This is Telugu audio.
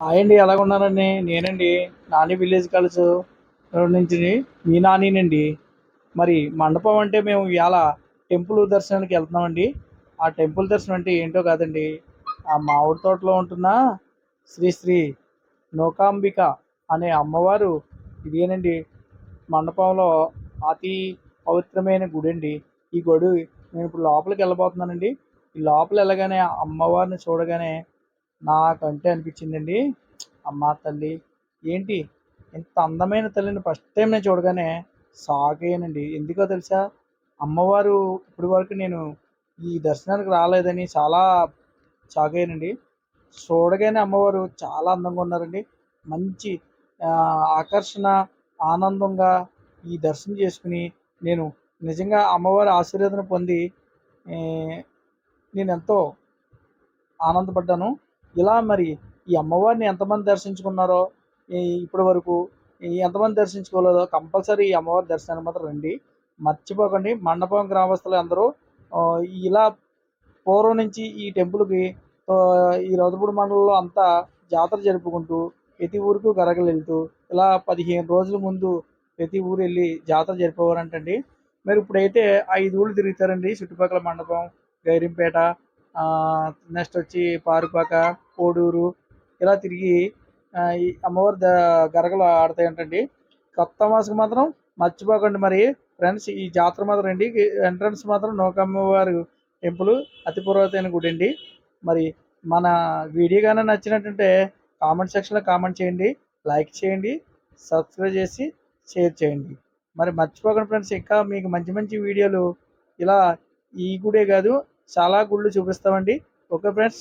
హాయ్ అండి, ఎలాగున్నారండి? నేనండి, నాని విలేజ్ కల్స్ నుంచి మీ నానినండి. మరి మండపం అంటే మేము ఇవాళ టెంపుల్ దర్శనానికి వెళ్తున్నామండి. ఆ టెంపుల్ దర్శనం అంటే ఏంటో కాదండి, ఆ మామిడి తోటలో ఉంటున్న శ్రీ శ్రీ నూకాంబిక అనే అమ్మవారు ఇదేనండి. మండపంలో అతి పవిత్రమైన గుడి అండి. ఈ గుడి నేను ఇప్పుడు లోపలికి వెళ్ళబోతున్నానండి. ఈ లోపల వెళ్ళగానే ఆ అమ్మవారిని చూడగానే నాకంటే అనిపించిందండి, అమ్మా తల్లి ఏంటి ఇంత అందమైన తల్లిని ఫస్ట్ టైం నేను చూడగానే షాక్ అయ్యానండి. ఎందుకో తెలుసా? అమ్మవారు ఇప్పటి వరకు నేను ఈ దర్శనానికి రాలేదని చాలా షాక్ అయ్యానండి. చూడగానే అమ్మవారు చాలా అందంగా ఉన్నారండి. మంచి ఆ, ఆకర్షణ, ఆనందంగా ఈ దర్శనం చేసుకుని నేను నిజంగా అమ్మవారి ఆశీర్వాదం పొంది ఏ, నేను ఎంతో ఆనందపడ్డాను. ఇలా మరి ఈ అమ్మవారిని ఎంతమంది దర్శించుకున్నారో ఇప్పటి వరకు, ఎంతమంది దర్శించుకోలేదో కంపల్సరీ ఈ అమ్మవారి దర్శనానికి మాత్రం రండి. మర్చిపోకండి. మండపం గ్రామస్తులు అందరూ ఆ, ఇలా పూర్వం నుంచి ఈ టెంపుల్కి ఈ రౌతుపూడి మండలంలో అంతా జాతర జరుపుకుంటూ ప్రతి ఊరికి గరగలు వెళ్తూ ఇలా 15 రోజుల ముందు ప్రతి ఊరు వెళ్ళి జాతర జరిపేవారంటండి. మరి ఇప్పుడైతే 5 ఊళ్ళు తిరుగుతారండి. చుట్టుపక్కల మండపం, గైరింపేట, నెక్స్ట్ వచ్చి పారుపాక, కోడూరు ఇలా తిరిగి ఈ అమ్మవారి గరగలు ఆడతాయంటండి. కొత్త మాసం మాత్రం మర్చిపోకండి. మరి ఫ్రెండ్స్, ఈ జాతర మాత్రం రండి. ఎంట్రన్స్ మాత్రం నూకమ్మవారి టెంపుల్ అతి పురాతన గుడి అండి. మరి మన వీడియో కానీ నచ్చినట్టుంటే కామెంట్ సెక్షన్లో కామెంట్ చేయండి, లైక్ చేయండి, సబ్స్క్రైబ్ చేసి షేర్ చేయండి. మరి మర్చిపోకండి ఫ్రెండ్స్, ఇంకా మీకు మంచి మంచి వీడియోలు ఇలా ఈ గుడే కాదు చాలా గుళ్ళు చూపిస్తామండి. Okay friends.